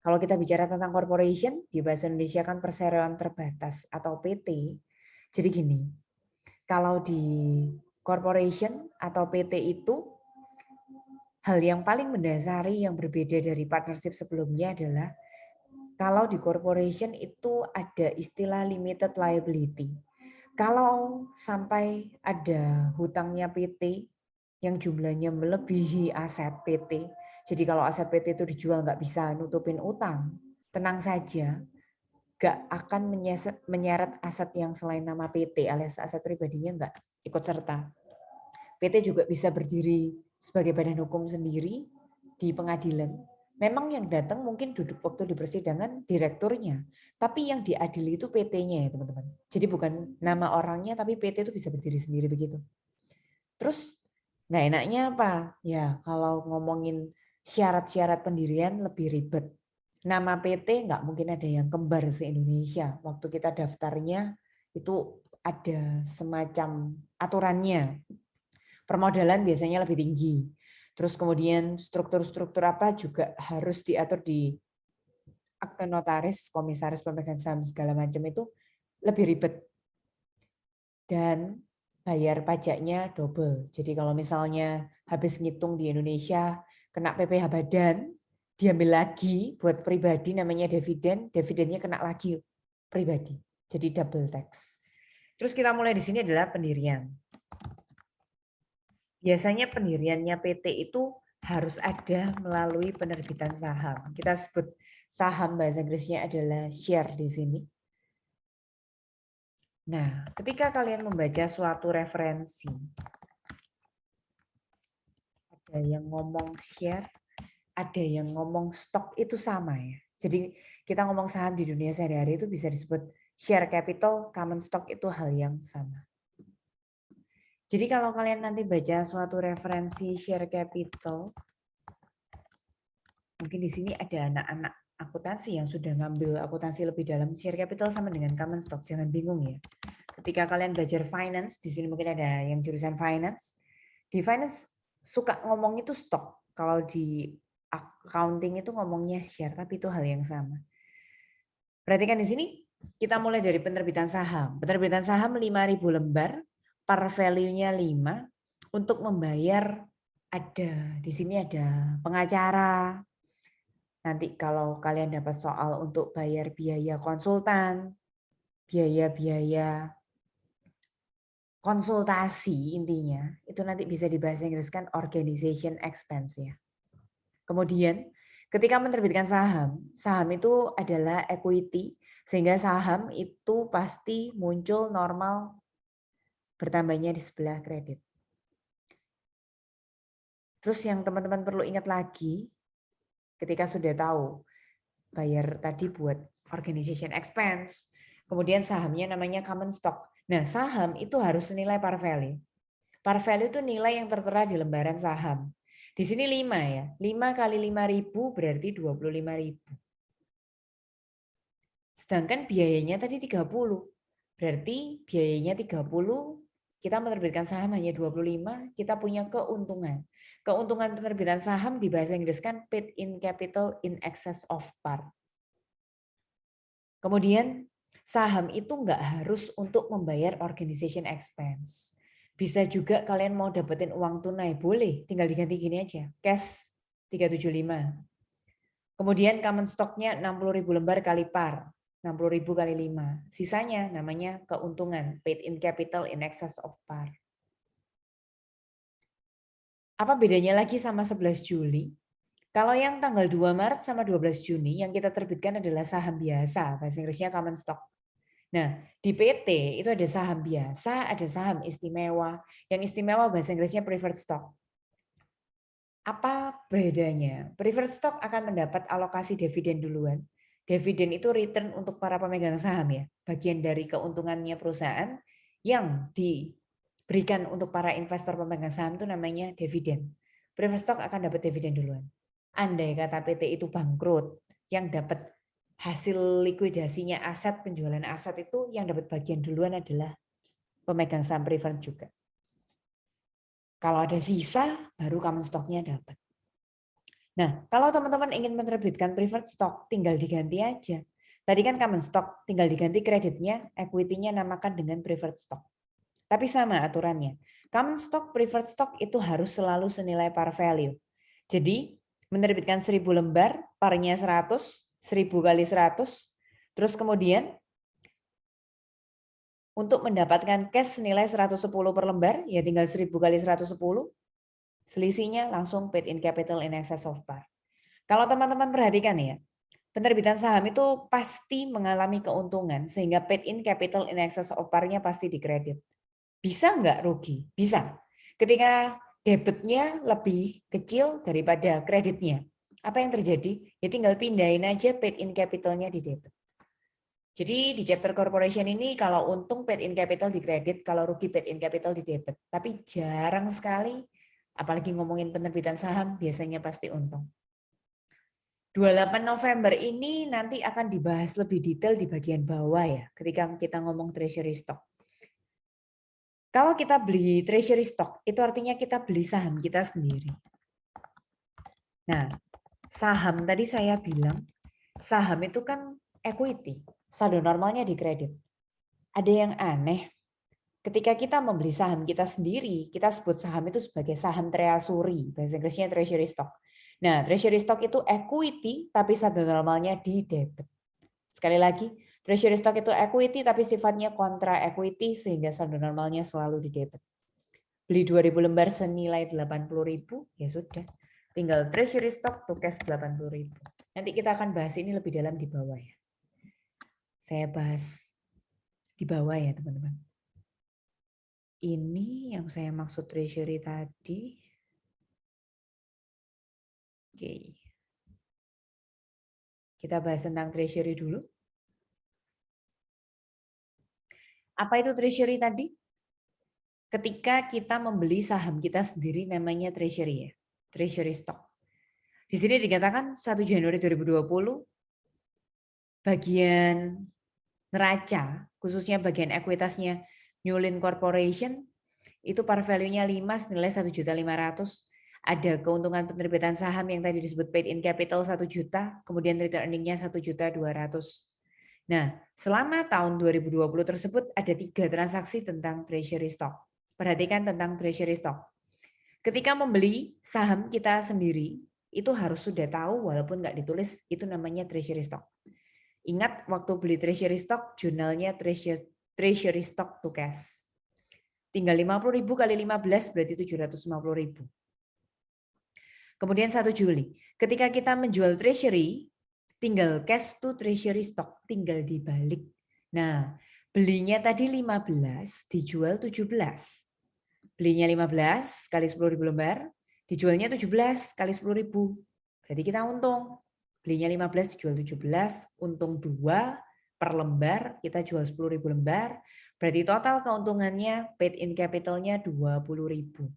Kalau kita bicara tentang corporation, di bahasa Indonesia kan perseroan terbatas atau PT. Jadi gini, kalau di corporation atau PT itu, hal yang paling mendasari yang berbeda dari partnership sebelumnya adalah kalau di corporation itu ada istilah limited liability. Kalau sampai ada hutangnya PT yang jumlahnya melebihi aset PT, jadi kalau aset PT itu dijual nggak bisa nutupin utang, tenang saja, nggak akan menyeret aset yang selain nama PT alias aset pribadinya nggak ikut serta. PT juga bisa berdiri sebagai badan hukum sendiri di pengadilan. Memang yang datang mungkin duduk waktu di persidangan direkturnya, tapi yang diadili itu PT-nya ya teman-teman. Jadi bukan nama orangnya, tapi PT itu bisa berdiri sendiri begitu. Terus nggak enaknya apa? Ya kalau ngomongin syarat-syarat pendirian lebih ribet. Nama PT nggak mungkin ada yang kembar se-Indonesia. Waktu kita daftarnya itu ada semacam aturannya. Permodalan biasanya lebih tinggi. Terus kemudian struktur-struktur apa juga harus diatur di akte notaris, komisaris pemegang saham segala macam itu lebih ribet. Dan bayar pajaknya double. Jadi kalau misalnya habis ngitung di Indonesia kena PPh badan, diambil lagi buat pribadi namanya dividen, dividennya kena lagi pribadi. Jadi double tax. Terus kita mulai di sini adalah pendirian. Biasanya pendiriannya PT itu harus ada melalui penerbitan saham. Kita sebut saham bahasa Inggrisnya adalah share di sini. Nah, ketika kalian membaca suatu referensi, ada yang ngomong share, ada yang ngomong stok itu sama ya. Jadi kita ngomong saham di dunia sehari-hari itu bisa disebut share capital, common stock itu hal yang sama. Jadi kalau kalian nanti baca suatu referensi share capital, mungkin di sini ada anak-anak akuntansi yang sudah ngambil akuntansi lebih dalam, share capital sama dengan common stock, jangan bingung ya. Ketika kalian belajar finance, di sini mungkin ada yang jurusan finance. Di finance suka ngomong itu stok. Kalau di accounting itu ngomongnya share, tapi itu hal yang sama. Perhatikan di sini, kita mulai dari penerbitan saham. Penerbitan saham 5.000 lembar, par value-nya 5. Untuk membayar ada, di sini ada pengacara. Nanti kalau kalian dapat soal untuk bayar biaya konsultan, biaya-biaya konsultasi intinya, itu nanti bisa dibahas Inggriskan organization expense ya. Kemudian ketika menerbitkan saham, saham itu adalah equity, sehingga saham itu pasti muncul normal bertambahnya di sebelah kredit. Terus yang teman-teman perlu ingat lagi, ketika sudah tahu bayar tadi buat organization expense, kemudian sahamnya namanya common stock. Nah, saham itu harus senilai par value. Par value itu nilai yang tertera di lembaran saham. Di sini 5 ya. 5 kali 5.000 berarti 25.000. Sedangkan biayanya tadi 30. Berarti biayanya 30, kita menerbitkan saham hanya 25, kita punya keuntungan. Keuntungan penerbitan saham di bahasa Inggris kan paid in capital in excess of par. Kemudian saham itu nggak harus untuk membayar organization expense. Bisa juga kalian mau dapetin uang tunai, boleh, tinggal diganti gini aja, cash 375. Kemudian common stock-nya 60.000 lembar kali par, 60.000 kali 5. Sisanya namanya keuntungan, paid in capital in excess of par. Apa bedanya lagi sama 11 Juli? Kalau yang tanggal 2 Maret sama 12 Juni yang kita terbitkan adalah saham biasa, bahasa Inggrisnya common stock. Nah, di PT itu ada saham biasa, ada saham istimewa. Yang istimewa bahasa Inggrisnya preferred stock. Apa bedanya? Preferred stock akan mendapat alokasi dividen duluan. Dividen itu return untuk para pemegang saham ya, bagian dari keuntungannya perusahaan yang diberikan untuk para investor pemegang saham itu namanya dividen. Preferred stock akan dapat dividen duluan. Andai kata PT itu bangkrut, yang dapat hasil likuidasinya aset, penjualan aset itu yang dapat bagian duluan adalah pemegang saham preferred juga. Kalau ada sisa, baru common stock-nya dapat. Nah, kalau teman-teman ingin menerbitkan preferred stock, tinggal diganti aja. Tadi kan common stock, tinggal diganti kreditnya, equity-nya namakan dengan preferred stock. Tapi sama aturannya. Common stock, preferred stock itu harus selalu senilai par value. Jadi, menerbitkan 1000 lembar, parnya 100, 1000 kali 100, terus kemudian untuk mendapatkan cash senilai 110 per lembar, ya tinggal 1000 kali 110, selisihnya langsung paid in capital in excess of par. Kalau teman-teman perhatikan ya, penerbitan saham itu pasti mengalami keuntungan sehingga paid in capital in excess of par-nya pasti dikredit. Bisa nggak rugi? Bisa. Ketika debitnya lebih kecil daripada kreditnya, apa yang terjadi? Ya tinggal pindahin aja paid in capital-nya di debit. Jadi di chapter corporation ini kalau untung paid in capital di kredit, kalau rugi paid in capital di debit. Tapi jarang sekali, apalagi ngomongin penerbitan saham, biasanya pasti untung. 28 November ini nanti akan dibahas lebih detail di bagian bawah ya, ketika kita ngomong treasury stock. Kalau kita beli treasury stock, itu artinya kita beli saham kita sendiri. Nah, saham tadi saya bilang, saham itu kan equity, saldo normalnya di kredit. Ada yang aneh, ketika kita membeli saham kita sendiri, kita sebut saham itu sebagai saham treasury, bahasa Inggrisnya treasury stock. Nah, treasury stock itu equity, tapi saldo normalnya di debit. Sekali lagi, treasury stock itu equity, tapi sifatnya kontra equity, sehingga saldo normalnya selalu di debit. Beli 2000 lembar senilai 80.000, ya sudah. Tinggal treasury stock to cash 80.000. Nanti kita akan bahas ini lebih dalam di bawah ya. Saya bahas di bawah ya teman-teman. Ini yang saya maksud treasury tadi. Oke. Kita bahas tentang treasury dulu. Apa itu treasury tadi? Ketika kita membeli saham kita sendiri namanya treasury ya. Treasury stock. Di sini dikatakan 1 Januari 2020 bagian neraca, khususnya bagian ekuitasnya Newlin Corporation, itu par value-nya 5 senilai 1.500.000. Ada keuntungan penerbitan saham yang tadi disebut paid in capital 1 juta, kemudian return earning-nya 1.200.000. Nah, selama tahun 2020 tersebut ada 3 transaksi tentang treasury stock. Perhatikan tentang treasury stock. Ketika membeli saham kita sendiri, itu harus sudah tahu walaupun nggak ditulis, itu namanya treasury stock. Ingat waktu beli treasury stock, jurnalnya treasury stock to cash. Tinggal 50.000 kali 15 berarti 750.000. Kemudian 1 Juli, ketika kita menjual treasury, tinggal cash to treasury stock, tinggal dibalik. Nah, belinya tadi 15, dijual 17. Belinya 15 kali 10.000 lembar, dijualnya 17 kali 10.000. Berarti kita untung. Belinya 15 dijual 17, untung 2 per lembar, kita jual 10.000 lembar. Berarti total keuntungannya paid in capital-nya 20.000.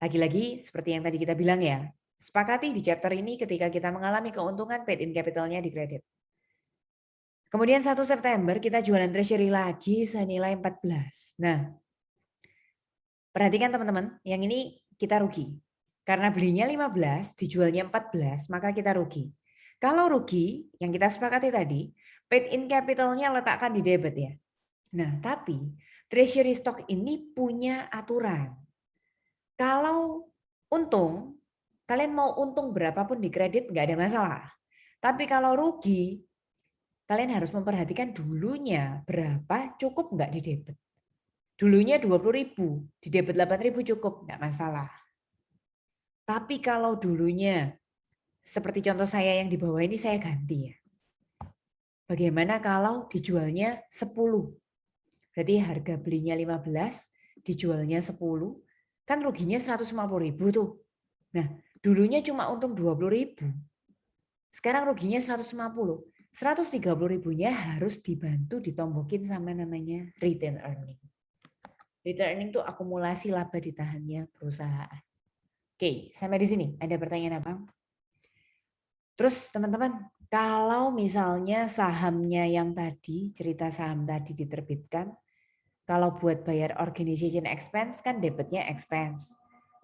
Lagi-lagi seperti yang tadi kita bilang ya, sepakati di chapter ini ketika kita mengalami keuntungan paid in capital-nya di kredit. Kemudian 1 September kita jualan treasury lagi senilai 14. Nah, perhatikan teman-teman, yang ini kita rugi. Karena belinya 15, dijualnya 14, maka kita rugi. Kalau rugi, yang kita sepakati tadi, paid in capital-nya letakkan di debit ya. Nah, tapi treasury stock ini punya aturan. Kalau untung, kalian mau untung berapapun di kredit nggak ada masalah. Tapi kalau rugi, kalian harus memperhatikan dulunya berapa, cukup nggak di debit. Dulunya 20.000, di debit 8.000 cukup, nggak masalah. Tapi kalau dulunya, seperti contoh saya yang di bawah ini saya ganti ya. Bagaimana kalau dijualnya 10? Berarti harga belinya 15, dijualnya 10, kan ruginya 150.000 tuh. Nah, dulunya cuma untung 20.000. Sekarang ruginya 150. 130.000-nya harus dibantu ditombokin sama namanya return earning. Return earning itu akumulasi laba ditahannya perusahaan. Oke, sampai di sini. Ada pertanyaan apa? Terus teman-teman, kalau misalnya sahamnya yang tadi, cerita saham tadi diterbitkan, kalau buat bayar organization expense kan debitnya expense.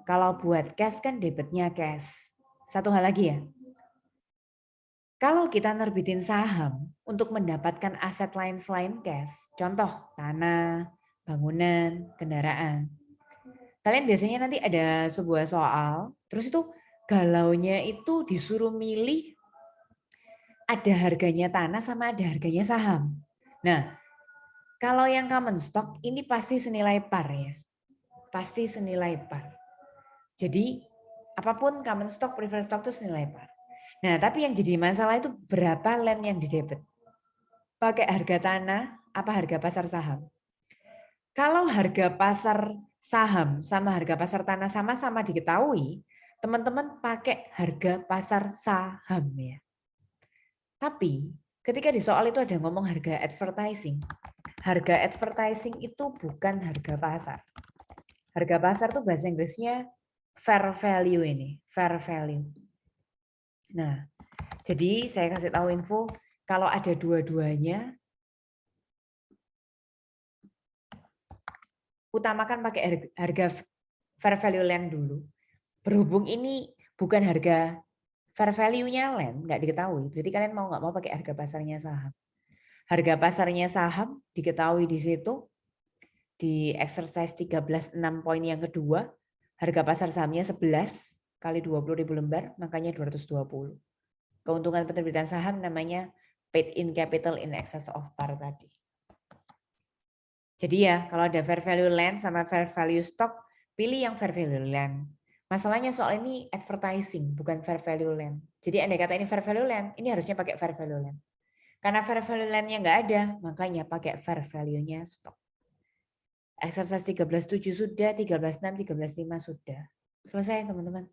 Kalau buat cash kan debitnya cash. satu hal lagi ya. Kalau kita nerbitin saham untuk mendapatkan aset lain selain cash, contoh tanah, bangunan, kendaraan. Kalian biasanya nanti ada sebuah soal, terus itu galaunya itu disuruh milih ada harganya tanah sama ada harganya saham. Nah, kalau yang common stock ini pasti senilai par ya. Pasti senilai par. Jadi apapun common stock, preferred stock itu senilai par. Nah, tapi yang jadi masalah itu berapa land yang didebit. Pakai harga tanah, apa harga pasar saham. Kalau harga pasar saham sama harga pasar tanah sama-sama diketahui, teman-teman pakai harga pasar saham ya. Tapi ketika di soal itu ada ngomong harga advertising. Harga advertising itu bukan harga pasar. Harga pasar tuh bahasa Inggrisnya fair value ini, fair value. Nah, jadi saya kasih tahu info, kalau ada dua-duanya, utamakan pakai harga fair value land dulu. Berhubung ini bukan harga fair value-nya land, nggak diketahui, berarti kalian mau nggak mau pakai harga pasarnya saham. Harga pasarnya saham diketahui di situ, di exercise 13.6 poin yang kedua, harga pasar sahamnya 11 kali 20.000 lembar, makanya 220. Keuntungan penerbitan saham namanya paid in capital in excess of par tadi. Jadi ya, kalau ada fair value land sama fair value stock, pilih yang fair value land. Masalahnya soal ini advertising, bukan fair value land. Jadi andai kata ini fair value land, ini harusnya pakai fair value land. Karena fair value land-nya nggak ada, makanya pakai fair value-nya stock. Exercise 13.7 sudah, 13.6, 13.5 sudah. Selesai teman-teman.